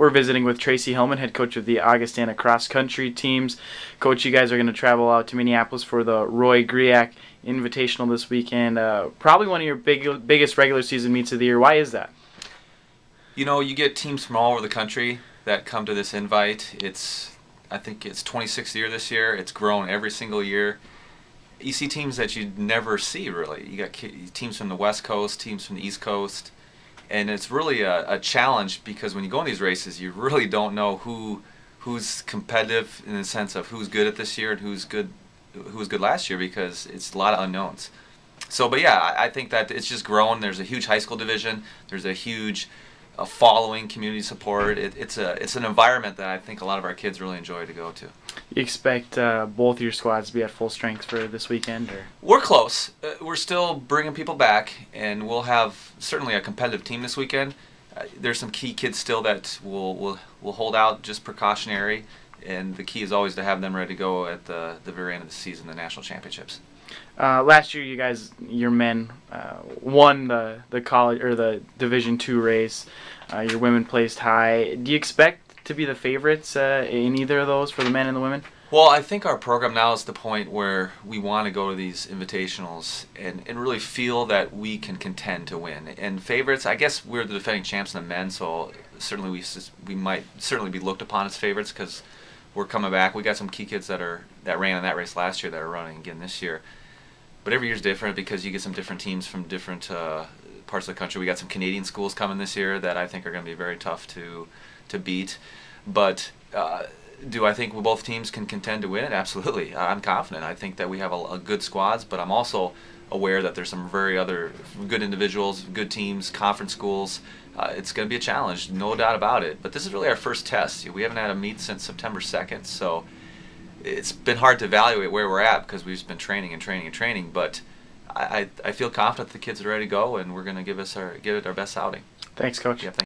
We're visiting with Tracy Hellman, head coach of the Augustana cross country teams. Coach, you guys are going to travel out to Minneapolis for the Roy Griak Invitational this weekend. Probably one of your biggest regular season meets of the year. Why is that? You know, you get teams from all over the country that come to this invite. I think it's 26th year this year. It's grown every single year. You see teams that you never see, really. You got teams from the West Coast, teams from the East Coast, and it's really a challenge because when you go in these races, you really don't know who's competitive in the sense of who's good at this year and who was good last year, because it's a lot of unknowns. So, but yeah, I think that it's just grown. There's a huge high school division. There's a huge following, community support. It's an environment that I think a lot of our kids really enjoy to go to. You expect both your squads to be at full strength for this weekend? Or? We're close. We're still bringing people back, and we'll have certainly a competitive team this weekend. There's some key kids still that will hold out, just precautionary, and the key is always to have them ready to go at the very end of the season, the national championships. Last year, your men won the college or the Division II race. Your women placed high. Do you expect to be the favorites in either of those for the men and the women? Well, I think our program now is the point where we want to go to these invitationals and really feel that we can contend to win. And favorites, I guess we're the defending champs in the men, so certainly we might certainly be looked upon as favorites because we're coming back. We got some key kids that ran in that race last year that are running again this year. But every year is different because you get some different teams from different parts of the country. We got some Canadian schools coming this year that I think are going to be very tough to beat. But do I think both teams can contend to win it? Absolutely. I'm confident. I think that we have a good squads, but I'm also aware that there's some very other good individuals, good teams, conference schools. It's going to be a challenge, no doubt about it. But this is really our first test. We haven't had a meet since September 2nd, so it's been hard to evaluate where we're at because we've just been training and training and training. But I feel confident the kids are ready to go, and we're going to give it our best outing. Thanks, Coach. Yeah, thanks.